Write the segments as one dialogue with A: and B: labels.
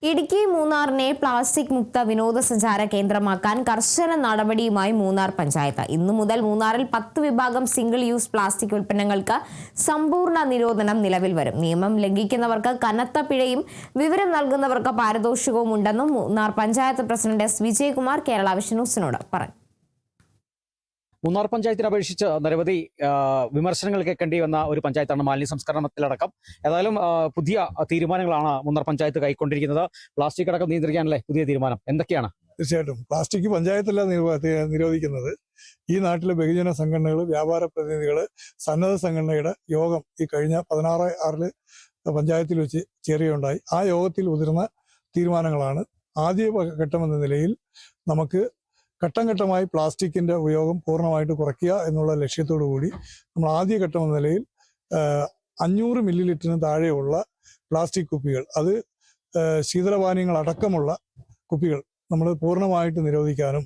A: Idukki മൂന്നാറിനെ plastic മുക്ത വിനോദസഞ്ചാര കേന്ദ്രമാക്കാൻ കർശന നടപടിയുമായി മൂന്നാർ പഞ്ചായത്ത്. ഇന്നു മുതൽ മൂന്നാറിൽ 10 വിഭാഗം സിംഗിൾ യൂസ് പ്ലാസ്റ്റിക് ഉൽപ്പന്നങ്ങൾക്ക് സമ്പൂർണ്ണ നിരോധനം നിലവിൽ വരും. നിയമം ലംഘിക്കുന്നവർക്ക് കനത്ത പിഴയും വിവരം നൽകുന്നവർക്ക് പാരിതോഷികവും ഉണ്ടെന്നും Munnar panchayat president S Vijayakumar Kerala vision ന്യൂസിനോട് പറഞ്ഞു.
B: മൂന്നാർ പഞ്ചായത്തിനെ അപേക്ഷിച്ച് നിരവധി വിമർശനങ്ങൾ കേൾക്കേണ്ടി വന്ന ഒരു പഞ്ചായത്താണ് മാലിന്യ സംസ്കരണത്തിലടക്കം. ഏതായാലും പുതിയ തീരുമാനങ്ങളാണ് മൂന്നാർ പഞ്ചായത്ത് കൈക്കൊണ്ടിരിക്കുന്നത്. പ്ലാസ്റ്റിക് അടക്കം നിയന്ത്രിക്കാനല്ലേ പുതിയ തീരുമാനം? എന്തൊക്കെയാണ്?
C: തീർച്ചയായിട്ടും പ്ലാസ്റ്റിക് പഞ്ചായത്തല്ല നിരോധിക്കുന്നത്. ഈ നാട്ടിലെ ബഹുജന സംഘടനകൾ, വ്യാപാര പ്രതിനിധികൾ, സന്നദ്ധ സംഘടനയുടെ യോഗം ഈ കഴിഞ്ഞ 16/6 പഞ്ചായത്തിൽ വെച്ച് ചേരുകയുണ്ടായി. ആ യോഗത്തിൽ ഉതിർന്ന തീരുമാനങ്ങളാണ്. ആദ്യ ഘട്ടമെന്ന നിലയിൽ നമുക്ക് ഘട്ടം ഘട്ടമായി പ്ലാസ്റ്റിക്കിന്റെ ഉപയോഗം പൂർണ്ണമായിട്ട് കുറയ്ക്കുക എന്നുള്ള ലക്ഷ്യത്തോടു കൂടി നമ്മൾ ആദ്യഘട്ടം എന്ന നിലയിൽ 500 മില്ലി ലിറ്ററിന് താഴെയുള്ള പ്ലാസ്റ്റിക് കുപ്പികൾ, അത് ശീതളപാനീയങ്ങൾ അടക്കമുള്ള കുപ്പികൾ നമ്മൾ പൂർണ്ണമായിട്ട് നിരോധിക്കാനും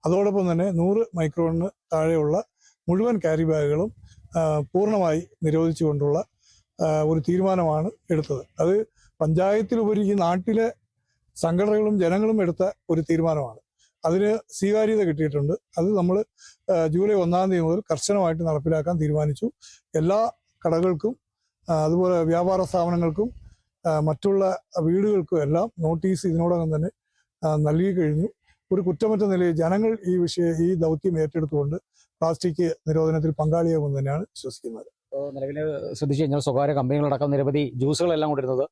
C: അതോടൊപ്പം തന്നെ 100 മൈക്രോണിന് താഴെയുള്ള മുഴുവൻ ക്യാരി ബാഗുകളും പൂർണ്ണമായി നിരോധിച്ചുകൊണ്ടുള്ള ഒരു തീരുമാനമാണ് എടുത്തത്. അത് പഞ്ചായത്തിലുപരി ഈ നാട്ടിലെ സംഘടനകളും ജനങ്ങളും എടുത്ത ഒരു തീരുമാനമാണ്. അതിന് സ്വീകാര്യത കിട്ടിയിട്ടുണ്ട്. അത് നമ്മൾ ജൂലൈ 1-ാം തീയതി മുതൽ കർശനമായിട്ട് നടപ്പിലാക്കാൻ തീരുമാനിച്ചു. എല്ലാ കടകൾക്കും അതുപോലെ വ്യാപാര സ്ഥാപനങ്ങൾക്കും മറ്റുള്ള വീടുകൾക്കും എല്ലാം നോട്ടീസ് ഇതിനോടകം തന്നെ നൽകി കഴിഞ്ഞു. ഒരു കുറ്റമറ്റ നിലയിൽ ജനങ്ങൾ ഈ ദൗത്യം ഏറ്റെടുത്തുകൊണ്ട് പ്ലാസ്റ്റിക് നിരോധനത്തിൽ പങ്കാളിയാകുമെന്ന് തന്നെയാണ് വിശ്വസിക്കുന്നത്.
B: നിലവിൽ ശ്രദ്ധിച്ചു കഴിഞ്ഞാൽ സ്വകാര്യ കമ്പനികളടക്കം നിരവധി ജ്യൂസുകളെല്ലാം കൊണ്ടിരുന്നത്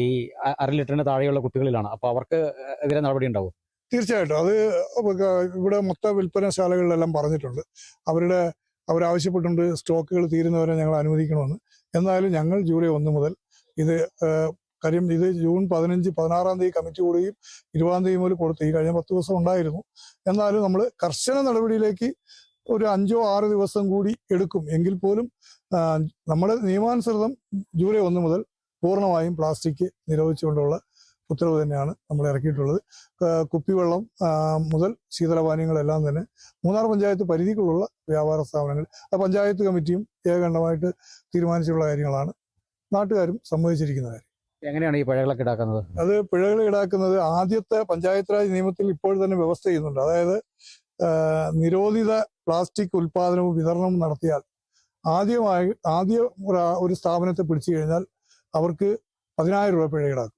B: ഈ 1/2 ലിറ്ററിന് താഴെയുള്ള കുപ്പികളിലാണ്. അപ്പോൾ അവർക്ക് എതിരെ നടപടി ഉണ്ടാവും?
C: തീർച്ചയായിട്ടും. അത് ഇവിടെ മൊത്ത വിൽപ്പനശാലകളിലെല്ലാം പറഞ്ഞിട്ടുണ്ട്. അവരാവശ്യപ്പെട്ടിട്ടുണ്ട് സ്റ്റോക്കുകൾ തീരുന്നവരെ ഞങ്ങൾ അനുവദിക്കണമെന്ന്. എന്നാലും ഞങ്ങൾ ജൂലൈ 1 മുതൽ ഇത് ഇത് ജൂൺ 15-16 തീയതി കമ്മിറ്റി കൂടുകയും 20 തീയതി മുതൽ കൊടുത്തു. ഈ കഴിഞ്ഞ 10 ദിവസം ഉണ്ടായിരുന്നു. എന്നാലും നമ്മൾ കർശന നടപടിയിലേക്ക് ഒരു 5-6 ദിവസം കൂടി എടുക്കും. എങ്കിൽ പോലും നമ്മുടെ നിയമാനുസൃതം ജൂലൈ 1 മുതൽ പൂർണ്ണമായും പ്ലാസ്റ്റിക് നിരോധിച്ചുകൊണ്ടുള്ള ഉത്തരവ് തന്നെയാണ് നമ്മൾ ഇറക്കിയിട്ടുള്ളത്. കുപ്പിവെള്ളം മുതൽ ശീതളപാനീയങ്ങളെല്ലാം തന്നെ മൂന്നാർ പഞ്ചായത്ത് പരിധിക്കുള്ള വ്യാപാര സ്ഥാപനങ്ങൾ പഞ്ചായത്ത് കമ്മിറ്റിയും ഏകകണ്ഠമായിട്ട് തീരുമാനിച്ചിട്ടുള്ള കാര്യങ്ങളാണ്. നാട്ടുകാരും സമ്മതിച്ചിരിക്കുന്ന കാര്യം.
B: എങ്ങനെയാണ് ഈ പിഴകളൊക്കെ ഈടാക്കുന്നത്?
C: അത് പിഴകൾ ഈടാക്കുന്നത് ആദ്യത്തെ പഞ്ചായത്ത് രാജ് നിയമത്തിൽ ഇപ്പോൾ തന്നെ വ്യവസ്ഥ ചെയ്യുന്നുണ്ട്. അതായത് നിരോധിത പ്ലാസ്റ്റിക് ഉൽപാദനവും വിതരണവും നടത്തിയാൽ ആദ്യ ഒരു സ്ഥാപനത്തെ പിടിച്ചു കഴിഞ്ഞാൽ അവർക്ക് 10,000 രൂപ പിഴ ഈടാക്കും.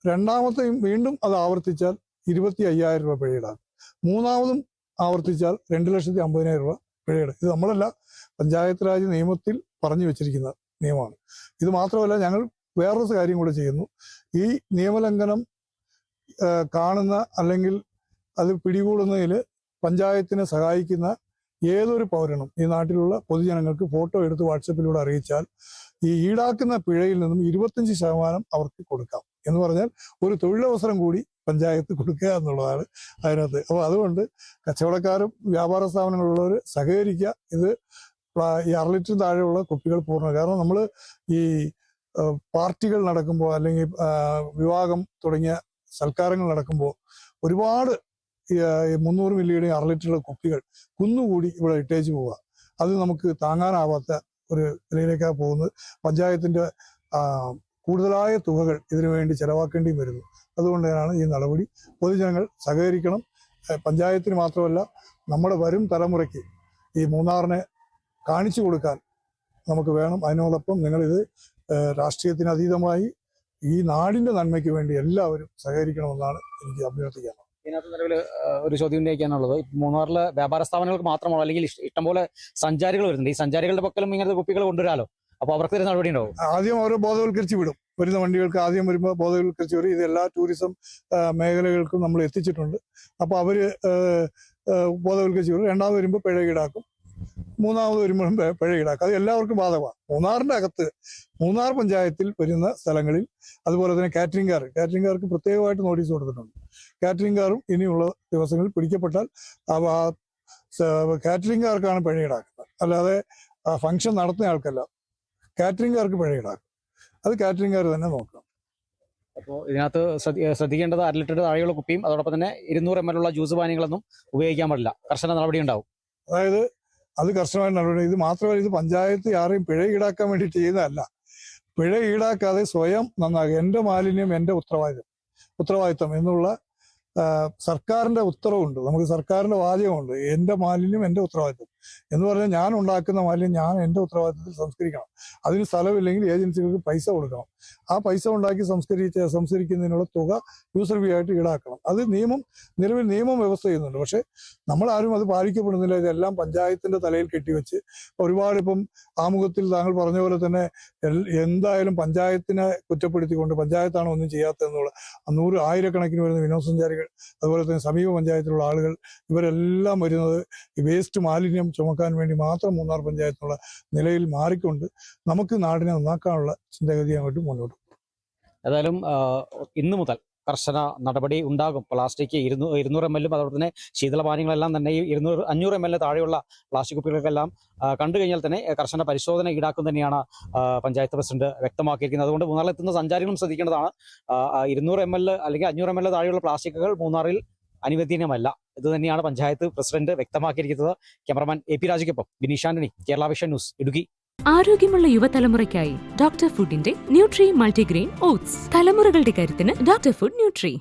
C: രണ്ടാമത്തെയും വീണ്ടും അത് ആവർത്തിച്ചാൽ 25,000 രൂപ പിഴ ഈടാക്കും. മൂന്നാമതും ആവർത്തിച്ചാൽ 2,50,000 രൂപ പിഴയിടും. ഇത് നമ്മളല്ല, പഞ്ചായത്ത് രാജ് നിയമത്തിൽ പറഞ്ഞു വെച്ചിരിക്കുന്ന നിയമമാണ്. ഇത് മാത്രമല്ല, ഞങ്ങൾ വേറൊരു കാര്യം കൂടെ ചെയ്യുന്നു. ഈ നിയമലംഘനം കാണുന്ന അല്ലെങ്കിൽ അത് പിടികൂടുന്നതിൽ പഞ്ചായത്തിനെ സഹായിക്കുന്ന ഏതൊരു പൗരനും ഈ നാട്ടിലുള്ള പൊതുജനങ്ങൾക്ക് ഫോട്ടോ എടുത്ത് വാട്സപ്പിലൂടെ അറിയിച്ചാൽ ഈ ഈടാക്കുന്ന പിഴയിൽ നിന്നും 25% അവർക്ക് കൊടുക്കാം. എന്ന് പറഞ്ഞാൽ ഒരു തൊഴിലവസരം കൂടി പഞ്ചായത്ത് കൊടുക്കുക എന്നുള്ളതാണ് അതിനകത്ത്. അപ്പോൾ അതുകൊണ്ട് കച്ചവടക്കാരും വ്യാപാര സ്ഥാപനങ്ങളുള്ളവർ സഹകരിക്കുക. ഇത് ഈ 1/2 ലിറ്ററിന് താഴെയുള്ള കുപ്പികൾ പൂർണ്ണ. കാരണം നമ്മൾ ഈ പാർട്ടികൾ നടക്കുമ്പോൾ അല്ലെങ്കിൽ വിവാഹം തുടങ്ങിയ സൽക്കാരങ്ങൾ നടക്കുമ്പോൾ ഒരുപാട് 300 മില്ലിയുടെ 1/2 ലിറ്ററുള്ള കുപ്പികൾ കുന്നുകൂടി ഇവിടെ ഇട്ടേച്ച് പോവുക. അത് നമുക്ക് താങ്ങാനാവാത്ത ഒരു നിലയിലേക്കാണ് പോകുന്നത്. പഞ്ചായത്തിന്റെ കൂടുതലായ തുകകൾ ഇതിനു വേണ്ടി ചെലവാക്കേണ്ടിയും വരുന്നു. അതുകൊണ്ട് തന്നെയാണ് ഈ നടപടി. പൊതുജനങ്ങൾ സഹകരിക്കണം. പഞ്ചായത്തിന് മാത്രമല്ല, നമ്മുടെ വരും തലമുറയ്ക്ക് ഈ മൂന്നാറിനെ കാണിച്ചു കൊടുക്കാൻ നമുക്ക് വേണം. അതിനോടൊപ്പം നിങ്ങളിത് രാഷ്ട്രീയത്തിന് അതീതമായി ഈ നാടിന്റെ നന്മയ്ക്ക് വേണ്ടി എല്ലാവരും സഹകരിക്കണമെന്നാണ് എനിക്ക് അഭ്യർത്ഥിക്കാനുള്ളത്.
B: ഇതിനകത്ത് നിലവിൽ ഒരു ചോദ്യം ഉന്നയിക്കാനുള്ളത്, മൂന്നാറിലെ വ്യാപാര സ്ഥാപനങ്ങൾക്ക് മാത്രമാണോ, അല്ലെങ്കിൽ ഇഷ്ടംപോലെ സഞ്ചാരികൾ വരുന്നുണ്ട്? ഈ സഞ്ചാരികളുടെ പക്കലും ഇങ്ങനത്തെ കുപ്പികൾ കൊണ്ടുവരാലോ. അപ്പൊ അവർക്ക് തന്നെ നടപടി ഉണ്ടാവും?
C: ആദ്യം അവരെ ബോധവൽക്കരിച്ച് വിടും. വരുന്ന വണ്ടികൾക്ക് ആദ്യം വരുമ്പോൾ ബോധവൽക്കരിച്ച് വരും. ഇത് എല്ലാ ടൂറിസം മേഖലകൾക്കും നമ്മൾ എത്തിച്ചിട്ടുണ്ട്. അപ്പോൾ അവര് ബോധവൽക്കരിച്ച് വിടും. രണ്ടാമത് വരുമ്പോൾ പിഴ ഈടാക്കും. മൂന്നാമത് വരുമ്പോഴും പിഴ ഈടാക്കും. അത് എല്ലാവർക്കും ബാധകമാണ്. മൂന്നാറിന്റെ അകത്ത് മൂന്നാർ പഞ്ചായത്തിൽ വരുന്ന സ്ഥലങ്ങളിൽ അതുപോലെ തന്നെ കാറ്ററിംഗുകാർക്ക് പ്രത്യേകമായിട്ട് നോട്ടീസ് കൊടുത്തിട്ടുണ്ട്. കാറ്ററിംഗുകാരും ഇനിയുള്ള ദിവസങ്ങളിൽ പിടിക്കപ്പെട്ടാൽ കാറ്ററിംഗുകാർക്കാണ് പിഴ ഈടാക്കുന്നത്. അല്ലാതെ ഫംഗ്ഷൻ നടത്തുന്ന ആൾക്കല്ല, കാറ്ററിംഗുകാർക്ക് പിഴ ഈടാക്കും. അത് കാറ്ററിംഗുകാർ തന്നെ നോക്കണം.
B: അപ്പോൾ ഇതിനകത്ത് ശ്രദ്ധിക്കേണ്ടത് 1/2 ലിറ്ററിന് താഴെയുള്ള കുപ്പിയും അതോടൊപ്പം തന്നെ 200 ml ഉള്ള ജ്യൂസ് പാനീയങ്ങളൊന്നും ഉപയോഗിക്കാൻ പാടില്ല. കർശന നടപടി ഉണ്ടാവും.
C: അതായത് അത് കർശനമായ നടപടി. ഇത് മാത്രമല്ല, ഇത് പഞ്ചായത്ത് ആരെയും പിഴ ഈടാക്കാൻ വേണ്ടി ചെയ്യുന്നതല്ല. പിഴ ഈടാക്കാതെ സ്വയം നന്നാകുക. എന്റെ മാലിന്യം എന്റെ ഉത്തരവാദിത്വം. ഉത്തരവാദിത്തം എന്നുള്ള സർക്കാരിന്റെ ഉത്തരവുണ്ട്. നമുക്ക് സർക്കാരിന്റെ വാചകമുണ്ട്, എൻ്റെ മാലിന്യം എൻ്റെ ഉത്തരവാദിത്തം എന്ന് പറഞ്ഞാൽ ഞാൻ ഉണ്ടാക്കുന്ന മാലിന്യം ഞാൻ എൻ്റെ ഉത്തരവാദിത്തത്തിൽ സംസ്കരിക്കണം. അതിന് സ്ഥലമില്ലെങ്കിൽ ഏജൻസികൾക്ക് പൈസ കൊടുക്കണം. ആ പൈസ ഉണ്ടാക്കി സംസ്കരിക്കുന്നതിനുള്ള തുക യൂസർ ഫീ ആയിട്ട് ഈടാക്കണം. അത് നിലവിൽ നിയമം വ്യവസ്ഥ ചെയ്യുന്നുണ്ട്. പക്ഷെ നമ്മളാരും അത് പാലിക്കപ്പെടുന്നില്ല. ഇതെല്ലാം പഞ്ചായത്തിന്റെ തലയിൽ കെട്ടിവെച്ച് ഒരുപാട് ഇപ്പം ആമുഖത്തിൽ താങ്കൾ പറഞ്ഞ പോലെ തന്നെ എന്തായാലും പഞ്ചായത്തിനെ കുറ്റപ്പെടുത്തിക്കൊണ്ട് പഞ്ചായത്താണ് ഒന്നും ചെയ്യാത്തതെന്നുള്ള 100,000 വരുന്ന വിനോദസഞ്ചാരികൾ, അതുപോലെ തന്നെ സമീപ പഞ്ചായത്തിലുള്ള ആളുകൾ, ഇവരെല്ലാം വരുന്നത് ഈ വേസ്റ്റ് മാലിന്യം ചുമക്കാൻ വേണ്ടി മാത്രം മൂന്നാർ പഞ്ചായത്തിനുള്ള നിലയിൽ മാറിക്കൊണ്ട് നമുക്ക് നാടിനെ നന്നാക്കാനുള്ള ചിന്താഗതി അങ്ങോട്ട് മുന്നോട്ട്.
B: ഏതായാലും ഇന്നു മുതൽ കർശന നടപടി ഉണ്ടാകും. പ്ലാസ്റ്റിക് 200 ml അതുപോലെ തന്നെ ശീതളപാനീയങ്ങളെല്ലാം തന്നെ ഈ 500 ml താഴെയുള്ള പ്ലാസ്റ്റിക് കുപ്പികൾക്കെല്ലാം കണ്ടു കഴിഞ്ഞാൽ തന്നെ കർശന പരിശോധന ഈടാക്കും തന്നെയാണ് പഞ്ചായത്ത് പ്രസിഡന്റ് വ്യക്തമാക്കിയിരിക്കുന്നത്. അതുകൊണ്ട് മൂന്നാറിലെത്തുന്ന സഞ്ചാരികളും ശ്രദ്ധിക്കേണ്ടതാണ്. 200 ml അല്ലെങ്കിൽ 500 ml താഴെയുള്ള പ്ലാസ്റ്റിക്കുകൾ മൂന്നാറിൽ അനുവദനീയമല്ല. ഇത് തന്നെയാണ് പഞ്ചായത്ത് പ്രസിഡന്റ് വ്യക്തമാക്കിയിരിക്കുന്നത്. ക്യാമറമാൻ AP രാജയ്ക്കൊപ്പം ബിനീഷ് ആന്റണി, കേരള വിഷൻ ന്യൂസ്, ഇടുക്കി.
D: ആരോഗ്യമുള്ള യുവതലമുറയ്ക്കായി ഡോക്ടർ ഫുഡിന്റെ ന്യൂട്രി മൾട്ടിഗ്രെയിൻ ഓട്സ്. തലമുറകളുടെ കരുത്തിന് ഡോക്ടർ ഫുഡ് ന്യൂട്രി.